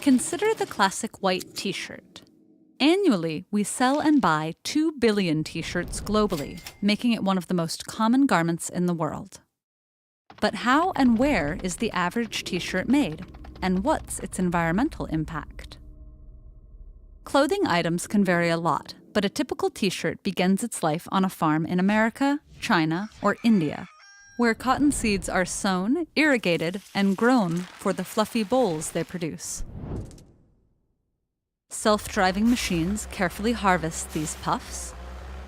Consider the classic white t-shirt. Annually, we sell and buy 2 billion t-shirts globally, making it one of the most common garments in the world. But how and where is the average t-shirt made, and what's its environmental impact? Clothing items can vary a lot, but a typical t-shirt begins its life on a farm in America, China, or India, where cotton seeds are sown, irrigated, and grown for the fluffy bolls they produce. Self-driving machines carefully harvest these puffs.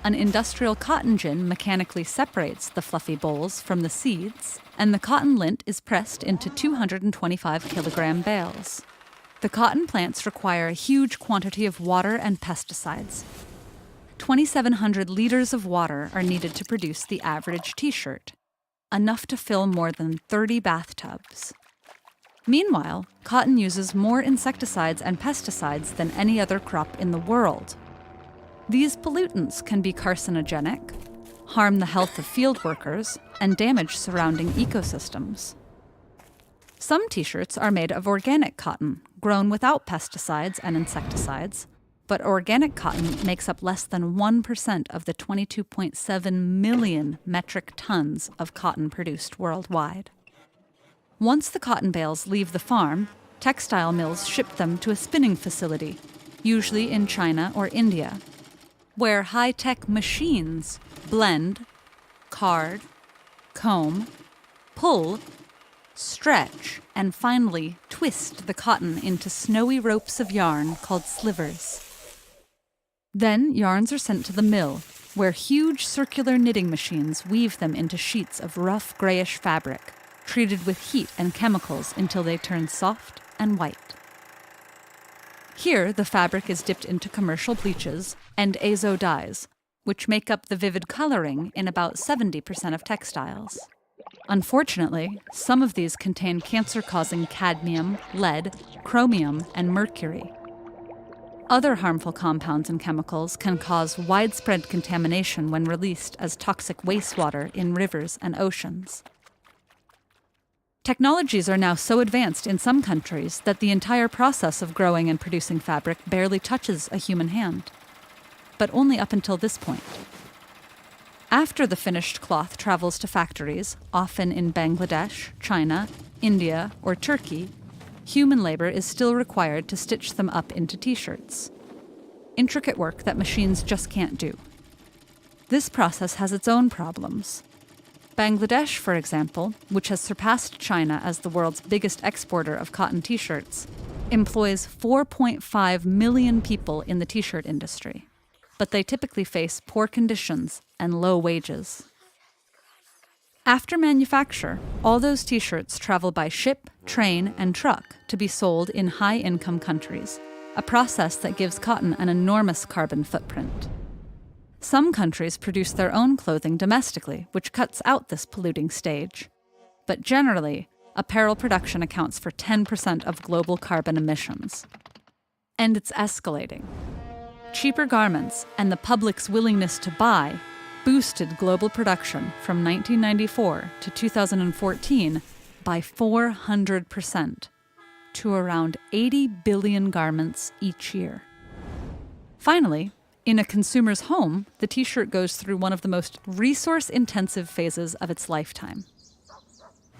An industrial cotton gin mechanically separates the fluffy bolls from the seeds, and the cotton lint is pressed into 225-kilogram bales. The cotton plants require a huge quantity of water and pesticides. 2,700 liters of water are needed to produce the average t-shirt, enough to fill more than 30 bathtubs. Meanwhile, cotton uses more insecticides and pesticides than any other crop in the world. These pollutants can be carcinogenic, harm the health of field workers, and damage surrounding ecosystems. Some t-shirts are made of organic cotton, grown without pesticides and insecticides, but organic cotton makes up less than 1% of the 22.7 million metric tons of cotton produced worldwide. Once the cotton bales leave the farm, textile mills ship them to a spinning facility, usually in China or India, where high-tech machines blend, card, comb, pull, stretch, and finally twist the cotton into snowy ropes of yarn called slivers. Then yarns are sent to the mill, where huge circular knitting machines weave them into sheets of rough grayish fabric, treated with heat and chemicals until they turn soft and white. Here, the fabric is dipped into commercial bleaches and azo dyes, which make up the vivid coloring in about 70% of textiles. Unfortunately, some of these contain cancer-causing cadmium, lead, chromium, and mercury. Other harmful compounds and chemicals can cause widespread contamination when released as toxic wastewater in rivers and oceans. Technologies are now so advanced in some countries that the entire process of growing and producing fabric barely touches a human hand. But only up until this point. After the finished cloth travels to factories, often in Bangladesh, China, India, or Turkey, human labor is still required to stitch them up into t-shirts. Intricate work that machines just can't do. This process has its own problems. Bangladesh, for example, which has surpassed China as the world's biggest exporter of cotton t-shirts, employs 4.5 million people in the t-shirt industry. But they typically face poor conditions and low wages. After manufacture, all those t-shirts travel by ship, train, and truck to be sold in high-income countries, a process that gives cotton an enormous carbon footprint. Some countries produce their own clothing domestically, which cuts out this polluting stage. But generally, apparel production accounts for 10% of global carbon emissions. And it's escalating. Cheaper garments and the public's willingness to buy boosted global production from 1994 to 2014 by 400% to around 80 billion garments each year. Finally, in a consumer's home, the t-shirt goes through one of the most resource-intensive phases of its lifetime.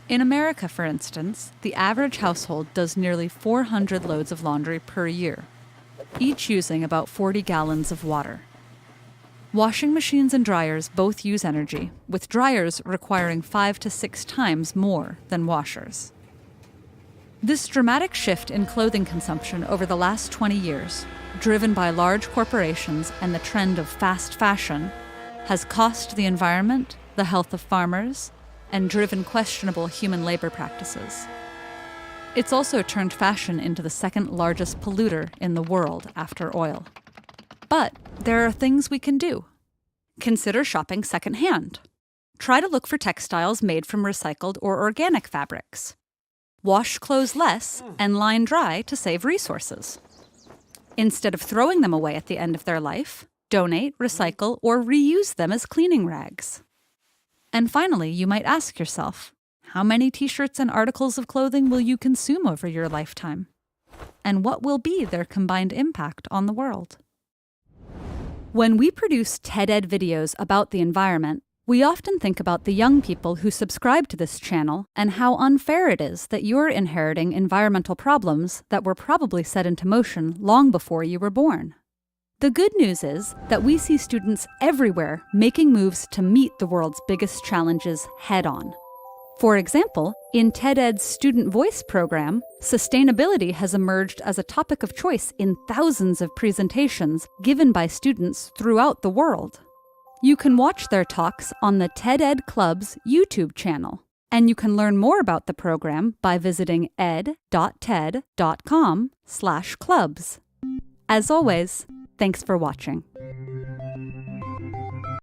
In America, for instance, the average household does nearly 400 loads of laundry per year, each using about 40 gallons of water. Washing machines and dryers both use energy, with dryers requiring 5 to 6 times more than washers. This dramatic shift in clothing consumption over the last 20 years, driven by large corporations and the trend of fast fashion, has cost the environment, the health of farmers, and driven questionable human labor practices. It's also turned fashion into the second largest polluter in the world after oil. But there are things we can do. Consider shopping secondhand. Try to look for textiles made from recycled or organic fabrics. Wash clothes less and line dry to save resources. Instead of throwing them away at the end of their life, donate, recycle, or reuse them as cleaning rags. And finally, you might ask yourself, how many t-shirts and articles of clothing will you consume over your lifetime? and what will be their combined impact on the world. When we produce TED-Ed videos about the environment, we often think about the young people who subscribe to this channel and how unfair it is that you're inheriting environmental problems that were probably set into motion long before you were born. The good news is that we see students everywhere making moves to meet the world's biggest challenges head-on. For example, in TED-Ed's Student Voice program, sustainability has emerged as a topic of choice in thousands of presentations given by students throughout the world. You can watch their talks on the TED-Ed Club's YouTube channel, and you can learn more about the program by visiting ed.ted.com/clubs. As always, thanks for watching.